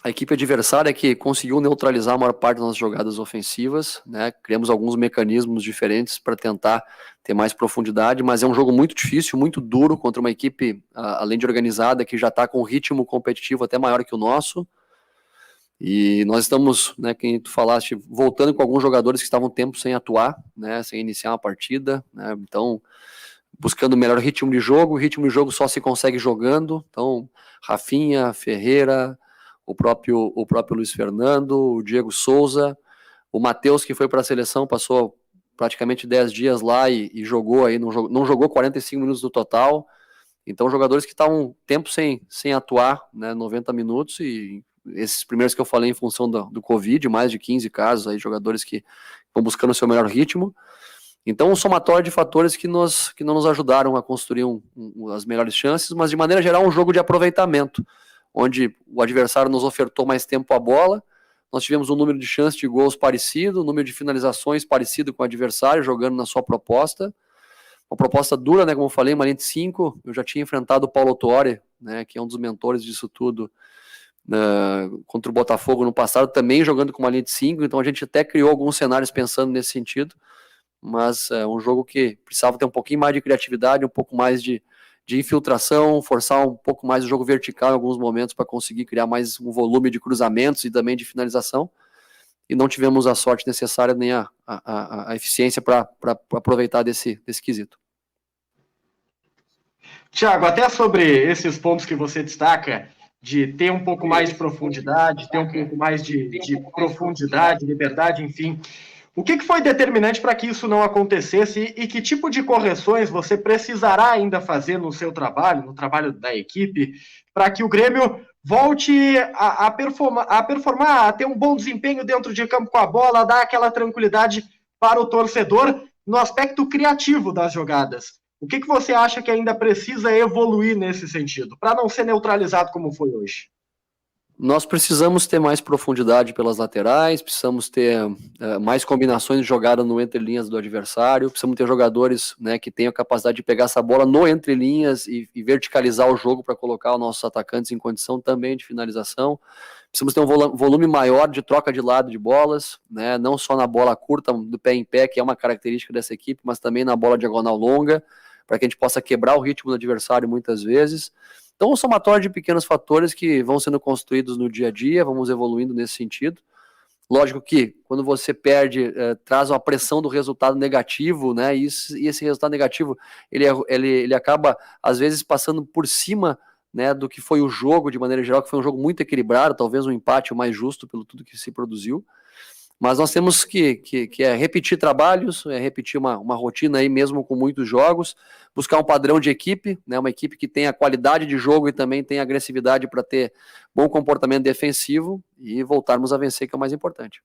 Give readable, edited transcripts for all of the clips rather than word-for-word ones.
a equipe adversária que conseguiu neutralizar a maior parte das nossas jogadas ofensivas, né? Criamos alguns mecanismos diferentes para tentar ter mais profundidade, mas é um jogo muito difícil, muito duro contra uma equipe, além de organizada, que já está com um ritmo competitivo até maior que o nosso. E nós estamos, né, quem tu falaste, voltando com alguns jogadores que estavam tempo sem atuar, né, sem iniciar uma partida, né? Então, buscando o melhor ritmo de jogo. O ritmo de jogo só se consegue jogando. Então, Rafinha, Ferreira, o próprio Luiz Fernando, o Diego Souza, o Matheus, que foi para a seleção, passou praticamente 10 dias lá e jogou aí, não jogou 45 minutos no total. Então, jogadores que estavam tempo sem atuar, né, 90 minutos, e esses primeiros que eu falei em função do Covid, mais de 15 casos aí, jogadores que estão buscando o seu melhor ritmo. Então, um somatório de fatores que não nos ajudaram a construir as melhores chances, mas de maneira geral um jogo de aproveitamento, onde o adversário nos ofertou mais tempo a bola, nós tivemos um número de chances de gols parecido, um número de finalizações parecido com o adversário, jogando na sua proposta. Uma proposta dura, né, como eu falei, uma linha de 5, eu já tinha enfrentado o Paulo Tuori, né, que é um dos mentores disso tudo, contra o Botafogo no passado, também jogando com uma linha de 5, então a gente até criou alguns cenários pensando nesse sentido, mas é um jogo que precisava ter um pouquinho mais de criatividade, um pouco mais de infiltração, forçar um pouco mais o jogo vertical em alguns momentos para conseguir criar mais um volume de cruzamentos e também de finalização, e não tivemos a sorte necessária nem a eficiência para aproveitar desse quesito. Thiago, até sobre esses pontos que você destaca, de ter um pouco mais de profundidade, ter um pouco mais de profundidade, liberdade, enfim, o que foi determinante para que isso não acontecesse e que tipo de correções você precisará ainda fazer no seu trabalho, no trabalho da equipe, para que o Grêmio volte a performar, a ter um bom desempenho dentro de campo com a bola, a dar aquela tranquilidade para o torcedor no aspecto criativo das jogadas? O que você acha que ainda precisa evoluir nesse sentido, para não ser neutralizado como foi hoje? Nós precisamos ter mais profundidade pelas laterais, precisamos ter mais combinações de jogada no entre-linhas do adversário, precisamos ter jogadores, né, que tenham a capacidade de pegar essa bola no entre-linhas e verticalizar o jogo para colocar os nossos atacantes em condição também de finalização. Precisamos ter um volume maior de troca de lado de bolas, né, não só na bola curta, do pé em pé, que é uma característica dessa equipe, mas também na bola diagonal longa, para que a gente possa quebrar o ritmo do adversário muitas vezes. Então, um somatório de pequenos fatores que vão sendo construídos no dia a dia, vamos evoluindo nesse sentido. Lógico que, quando você perde, traz uma pressão do resultado negativo, né, e esse resultado negativo, ele acaba, às vezes, passando por cima, né, do que foi o jogo, de maneira geral, que foi um jogo muito equilibrado, talvez um empate o mais justo pelo tudo que se produziu. Mas nós temos que repetir trabalhos, repetir uma rotina aí mesmo com muitos jogos, buscar um padrão de equipe, né, uma equipe que tenha qualidade de jogo e também tenha agressividade para ter bom comportamento defensivo e voltarmos a vencer, que é o mais importante.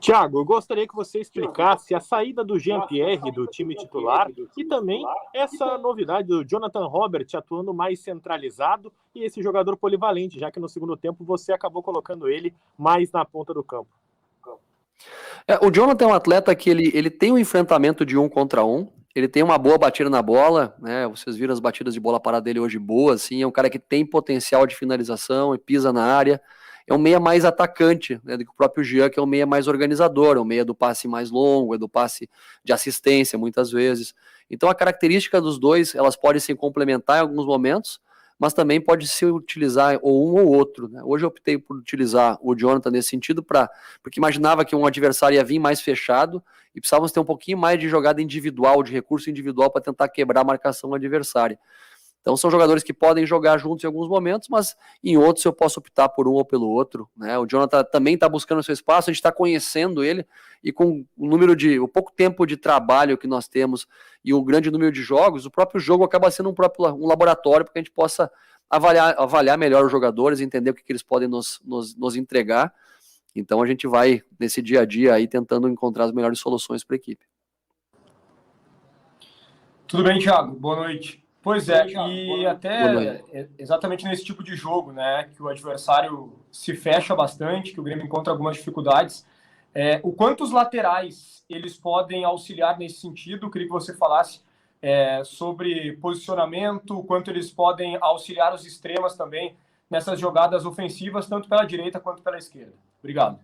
Thiago, eu gostaria que você explicasse a saída do Jean-Pierre do time titular e também essa novidade do Jonathan Robert atuando mais centralizado e esse jogador polivalente, já que no segundo tempo você acabou colocando ele mais na ponta do campo. O Jonathan é um atleta que ele tem um enfrentamento de 1 contra 1, ele tem uma boa batida na bola, né? Vocês viram as batidas de bola parada dele hoje boas, assim, é um cara que tem potencial de finalização e pisa na área. É um meia mais atacante, né, do que o próprio Jean, que é um meia mais organizador, é um meia do passe mais longo, é do passe de assistência, muitas vezes. Então, a característica dos dois, elas podem se complementar em alguns momentos, mas também pode se utilizar ou um ou outro, né? Hoje eu optei por utilizar o Jonathan nesse sentido, porque imaginava que um adversário ia vir mais fechado e precisávamos ter um pouquinho mais de jogada individual, de recurso individual para tentar quebrar a marcação adversária. Então são jogadores que podem jogar juntos em alguns momentos, mas em outros eu posso optar por um ou pelo outro, né? O Jonathan também está buscando seu espaço, a gente está conhecendo ele, e com o pouco tempo de trabalho que nós temos e o grande número de jogos, o próprio jogo acaba sendo um laboratório para que a gente possa avaliar melhor os jogadores, entender o que eles podem nos entregar. Então a gente vai, nesse dia a dia, aí, tentando encontrar as melhores soluções para a equipe. Tudo bem, Thiago? Boa noite. Pois é, e até exatamente nesse tipo de jogo, né, que o adversário se fecha bastante, que o Grêmio encontra algumas dificuldades, o quanto os laterais eles podem auxiliar nesse sentido? Eu queria que você falasse sobre posicionamento, quanto eles podem auxiliar os extremas também nessas jogadas ofensivas, tanto pela direita quanto pela esquerda. Obrigado.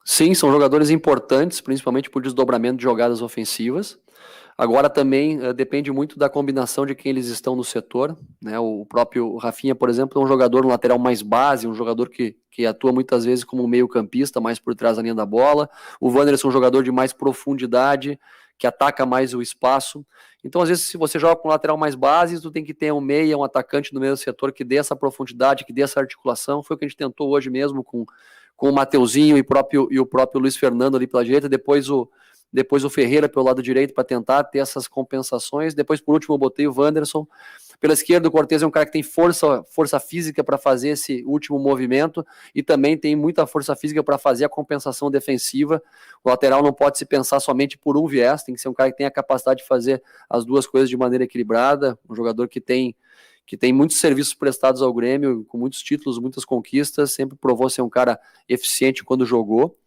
Sim, são jogadores importantes, principalmente por desdobramento de jogadas ofensivas. Agora também depende muito da combinação de quem eles estão no setor, né? O próprio Rafinha, por exemplo, é um jogador no lateral mais base, um jogador que atua muitas vezes como meio campista, mais por trás da linha da bola. O Wanderson é um jogador de mais profundidade, que ataca mais o espaço. Então, às vezes, se você joga com um lateral mais base, tu tem que ter um meia, um atacante no meio do setor que dê essa profundidade, que dê essa articulação. Foi o que a gente tentou hoje mesmo com o Mateuzinho e o próprio Luiz Fernando ali pela direita, depois o Ferreira pelo lado direito para tentar ter essas compensações. Depois, por último, eu botei o Wanderson. Pela esquerda, o Cortez é um cara que tem força física para fazer esse último movimento e também tem muita força física para fazer a compensação defensiva. O lateral não pode se pensar somente por um viés, tem que ser um cara que tem a capacidade de fazer as duas coisas de maneira equilibrada, um jogador que tem muitos serviços prestados ao Grêmio, com muitos títulos, muitas conquistas, sempre provou ser um cara eficiente quando jogou.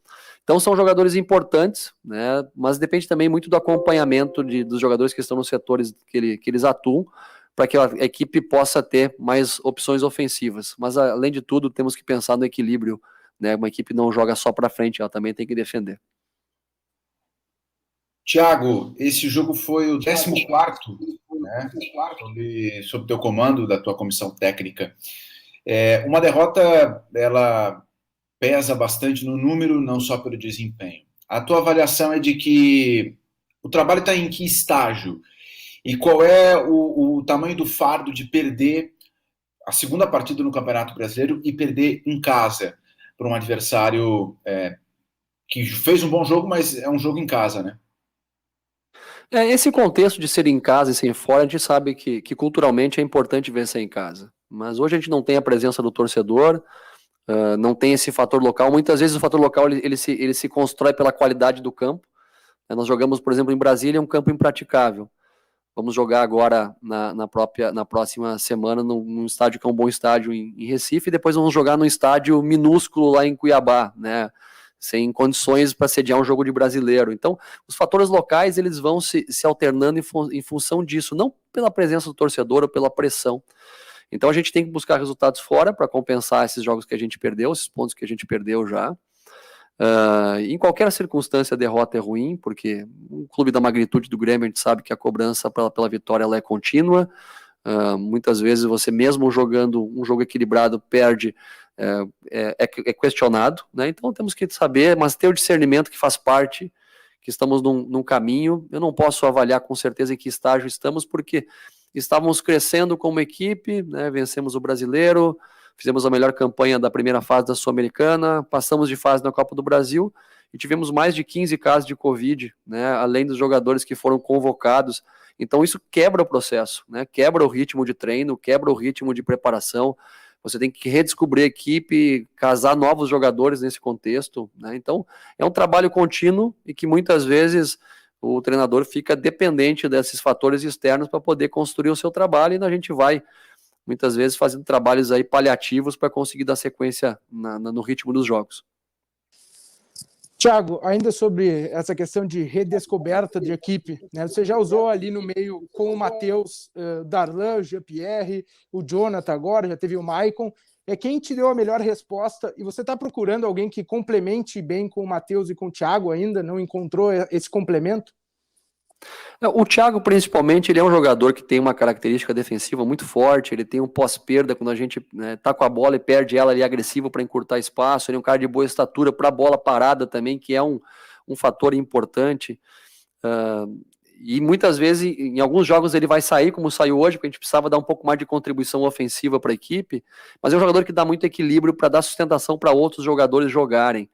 Então são jogadores importantes, né? Mas depende também muito do acompanhamento dos jogadores que estão nos setores que eles atuam, para que a equipe possa ter mais opções ofensivas. Mas, além de tudo, temos que pensar no equilíbrio, né? Uma equipe não joga só para frente, ela também tem que defender. Thiago, esse jogo foi o 14º, né, sob teu comando da tua comissão técnica. Uma derrota, ela pesa bastante no número, não só pelo desempenho. A tua avaliação é de que o trabalho está em que estágio? E qual é o tamanho do fardo de perder a segunda partida no Campeonato Brasileiro e perder em casa para um adversário que fez um bom jogo, mas é um jogo em casa, né? Esse contexto de ser em casa e ser fora, a gente sabe que culturalmente é importante vencer em casa. Mas hoje a gente não tem a presença do torcedor, não tem esse fator local. Muitas vezes o fator local ele se constrói pela qualidade do campo. Nós jogamos, por exemplo, em Brasília, um campo impraticável. Vamos jogar agora na próxima semana num estádio que é um bom estádio em Recife, e depois vamos jogar num estádio minúsculo lá em Cuiabá, né? Sem condições para sediar um jogo de brasileiro. Então, os fatores locais eles vão se alternando em função disso, não pela presença do torcedor ou pela pressão. Então, a gente tem que buscar resultados fora para compensar esses jogos que a gente perdeu, esses pontos que a gente perdeu já. Em qualquer circunstância, a derrota é ruim, porque um clube da magnitude do Grêmio, a gente sabe que a cobrança pela vitória ela é contínua. Muitas vezes você mesmo jogando um jogo equilibrado perde, é questionado, né? Então temos que saber, mas ter o discernimento que faz parte, que estamos num caminho. Eu não posso avaliar com certeza em que estágio estamos, porque estávamos crescendo como equipe, né? Vencemos o Brasileiro, fizemos a melhor campanha da primeira fase da Sul-Americana, passamos de fase na Copa do Brasil e tivemos mais de 15 casos de Covid, né? Além dos jogadores que foram convocados. Então isso quebra o processo, né? Quebra o ritmo de treino, quebra o ritmo de preparação. Você tem que redescobrir a equipe, casar novos jogadores nesse contexto, né? Então é um trabalho contínuo e que muitas vezes o treinador fica dependente desses fatores externos para poder construir o seu trabalho, e a gente vai muitas vezes fazendo trabalhos aí paliativos para conseguir dar sequência no ritmo dos jogos. Thiago, ainda sobre essa questão de redescoberta de equipe, né? Você já usou ali no meio com o Matheus, Darlan, o Jean-Pierre, o Jonathan agora, já teve o Maicon. Quem te deu a melhor resposta? E você está procurando alguém que complemente bem com o Matheus e com o Thiago ainda? Não encontrou esse complemento? O Thiago, principalmente, ele é um jogador que tem uma característica defensiva muito forte, ele tem um pós-perda, quando a gente tá com a bola e perde ela, ele é agressivo para encurtar espaço, ele é um cara de boa estatura para a bola parada também, que é um fator importante, e muitas vezes, em alguns jogos ele vai sair, como saiu hoje, porque a gente precisava dar um pouco mais de contribuição ofensiva para a equipe, mas é um jogador que dá muito equilíbrio para dar sustentação para outros jogadores jogarem.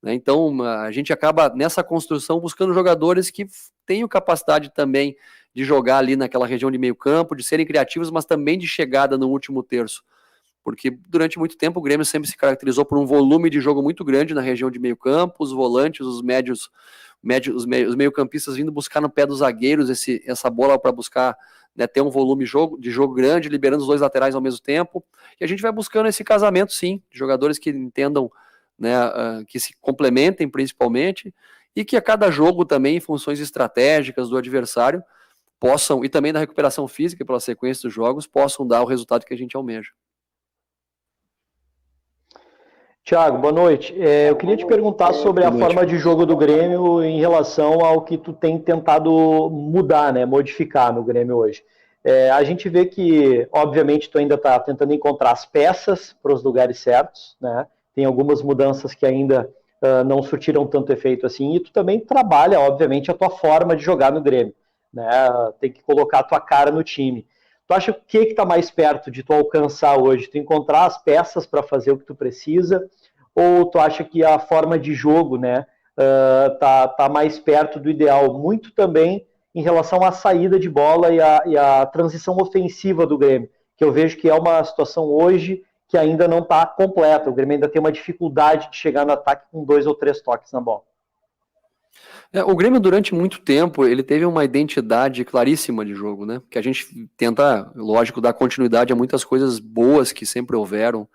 Então, a gente acaba nessa construção buscando jogadores que tenham capacidade também de jogar ali naquela região de meio campo, de serem criativos, mas também de chegada no último terço. Porque durante muito tempo o Grêmio sempre se caracterizou por um volume de jogo muito grande na região de meio campo, os volantes, os meio-campistas vindo buscar no pé dos zagueiros essa bola para buscar, né, ter um volume de jogo grande, liberando os dois laterais ao mesmo tempo. E a gente vai buscando esse casamento, sim, de jogadores que entendam, né, que se complementem principalmente, e que a cada jogo também, em funções estratégicas do adversário, possam, e também da recuperação física pela sequência dos jogos, possam dar o resultado que a gente almeja. Thiago, boa noite. Eu queria te perguntar sobre a forma de jogo do Grêmio em relação ao que tu tem tentado mudar, né, modificar no Grêmio hoje. A gente vê que, obviamente, tu ainda está tentando encontrar as peças para os lugares certos, né? Tem algumas mudanças que ainda não surtiram tanto efeito assim, e tu também trabalha, obviamente, a tua forma de jogar no Grêmio, né? Tem que colocar a tua cara no time. Tu acha que está mais perto de tu alcançar hoje? Tu encontrar as peças para fazer o que tu precisa? Ou tu acha que a forma de jogo, né, tá mais perto do ideal? Muito também em relação à saída de bola e a transição ofensiva do Grêmio, que eu vejo que é uma situação hoje que ainda não está completa. O Grêmio ainda tem uma dificuldade de chegar no ataque com 2 ou 3 toques na bola. O Grêmio, durante muito tempo, ele teve uma identidade claríssima de jogo, né? Que a gente tenta, lógico, dar continuidade a muitas coisas boas que sempre houveram,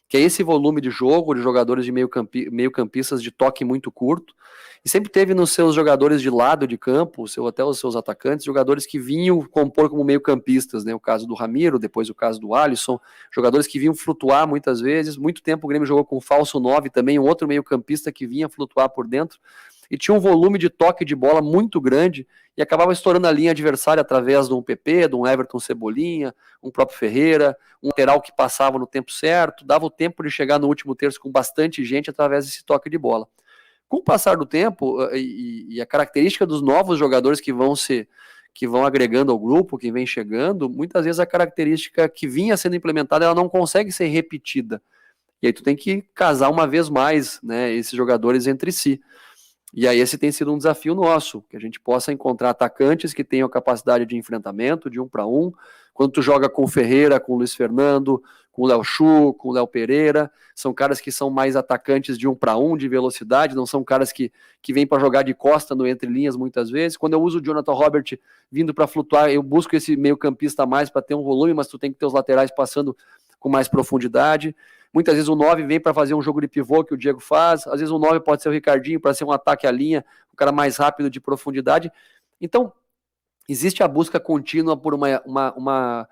que é esse volume de jogo, de jogadores de meio-campistas de toque muito curto, e sempre teve nos seus jogadores de lado de campo, até os seus atacantes, jogadores que vinham compor como meio-campistas, né? O caso do Ramiro, depois o caso do Alisson, jogadores que vinham flutuar muitas vezes. Muito tempo o Grêmio jogou com o falso 9 também, um outro meio-campista que vinha flutuar por dentro, e tinha um volume de toque de bola muito grande, e acabava estourando a linha adversária através de um PP, de um Everton Cebolinha, um próprio Ferreira, um lateral que passava no tempo certo, dava o tempo de chegar no último terço com bastante gente através desse toque de bola. Com o passar do tempo, e a característica dos novos jogadores que vão agregando ao grupo, que vem chegando, muitas vezes a característica que vinha sendo implementada, ela não consegue ser repetida. E aí tu tem que casar uma vez mais, né, esses jogadores entre si. E aí esse tem sido um desafio nosso, que a gente possa encontrar atacantes que tenham capacidade de enfrentamento, de 1 para 1. Quando tu joga com o Ferreira, com o Luiz Fernando, com o Léo Chu, com o Léo Pereira, são caras que são mais atacantes de 1 para 1, de velocidade, não são caras que vêm para jogar de costa no entre linhas muitas vezes. Quando eu uso o Jonathan Robert vindo para flutuar, eu busco esse meio campista a mais para ter um volume, mas tu tem que ter os laterais passando com mais profundidade. Muitas vezes o 9 vem para fazer um jogo de pivô que o Diego faz, às vezes o 9 pode ser o Ricardinho para ser um ataque à linha, um cara mais rápido de profundidade. Então, existe a busca contínua por uma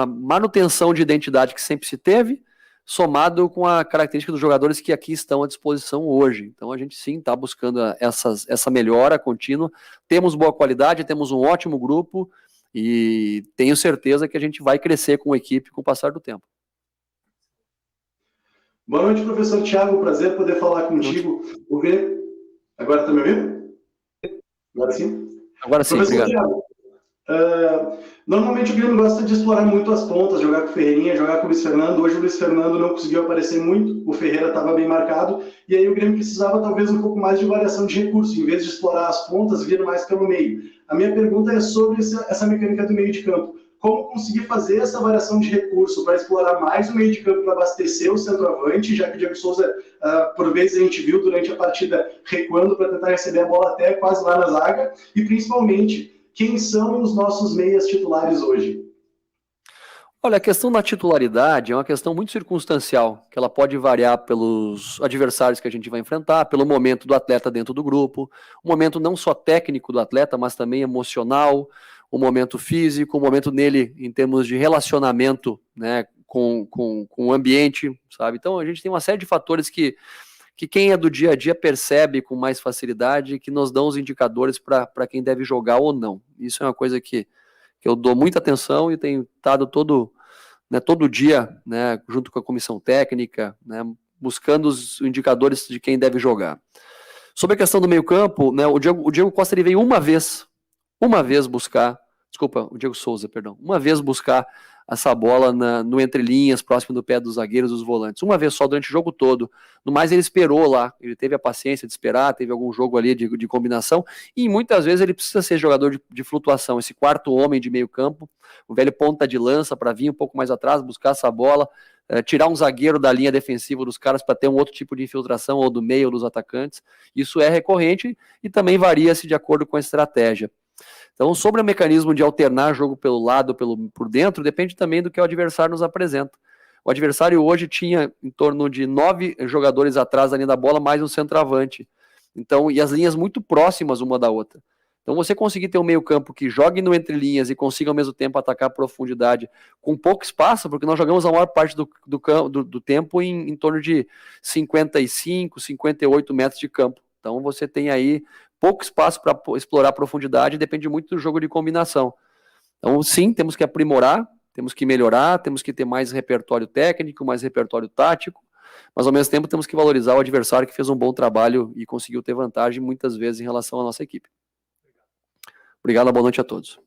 manutenção de identidade que sempre se teve, somado com a característica dos jogadores que aqui estão à disposição hoje. Então a gente sim está buscando essa melhora contínua, temos boa qualidade, temos um ótimo grupo e tenho certeza que a gente vai crescer com a equipe com o passar do tempo. Boa noite, professor Thiago. Prazer poder falar contigo. Agora está me ouvindo? Agora sim? Agora sim, professor obrigado. Thiago, normalmente o Grêmio gosta de explorar muito as pontas, jogar com o Ferreirinha, jogar com o Luiz Fernando. Hoje o Luiz Fernando não conseguiu aparecer muito, o Ferreira estava bem marcado, e aí o Grêmio precisava talvez um pouco mais de variação de recurso, em vez de explorar as pontas, vir mais pelo meio. A minha pergunta é sobre essa mecânica do meio de campo. Como conseguir fazer essa variação de recurso para explorar mais o meio de campo para abastecer o centroavante, já que o Diego Souza, por vezes, a gente viu durante a partida recuando para tentar receber a bola até quase lá na zaga, e principalmente, quem são os nossos meias titulares hoje? Olha, a questão da titularidade é uma questão muito circunstancial, que ela pode variar pelos adversários que a gente vai enfrentar, pelo momento do atleta dentro do grupo, o momento não só técnico do atleta, mas também emocional, o momento físico, o momento nele em termos de relacionamento, né, com o ambiente, sabe? Então a gente tem uma série de fatores que quem é do dia a dia percebe com mais facilidade, que nos dão os indicadores para quem deve jogar ou não. Isso é uma coisa que eu dou muita atenção e tenho estado todo dia, né, junto com a comissão técnica, né, buscando os indicadores de quem deve jogar. Sobre a questão do meio-campo, né, o Diego Costa ele veio uma vez buscar, o Diego Souza, perdão, uma vez buscar essa bola no entrelinhas, próximo do pé dos zagueiros, dos volantes, uma vez só durante o jogo todo. No mais ele esperou lá, ele teve a paciência de esperar, teve algum jogo ali de combinação, e muitas vezes ele precisa ser jogador de flutuação, esse quarto homem de meio campo, o velho ponta de lança para vir um pouco mais atrás, buscar essa bola, tirar um zagueiro da linha defensiva dos caras para ter um outro tipo de infiltração, ou do meio, ou dos atacantes. Isso é recorrente e também varia-se de acordo com a estratégia. Então, sobre o mecanismo de alternar jogo pelo lado, por dentro, depende também do que o adversário nos apresenta. O adversário hoje tinha em torno de 9 jogadores atrás da linha da bola, mais um centroavante. Então, e as linhas muito próximas uma da outra. Então, você conseguir ter um meio-campo que jogue no entre linhas e consiga ao mesmo tempo atacar a profundidade com pouco espaço, porque nós jogamos a maior parte do tempo em torno de 55, 58 metros de campo. Então, você tem aí pouco espaço para explorar a profundidade, depende muito do jogo de combinação. Então, sim, temos que aprimorar, temos que melhorar, temos que ter mais repertório técnico, mais repertório tático, mas ao mesmo tempo temos que valorizar o adversário que fez um bom trabalho e conseguiu ter vantagem muitas vezes em relação à nossa equipe. Obrigado, boa noite a todos.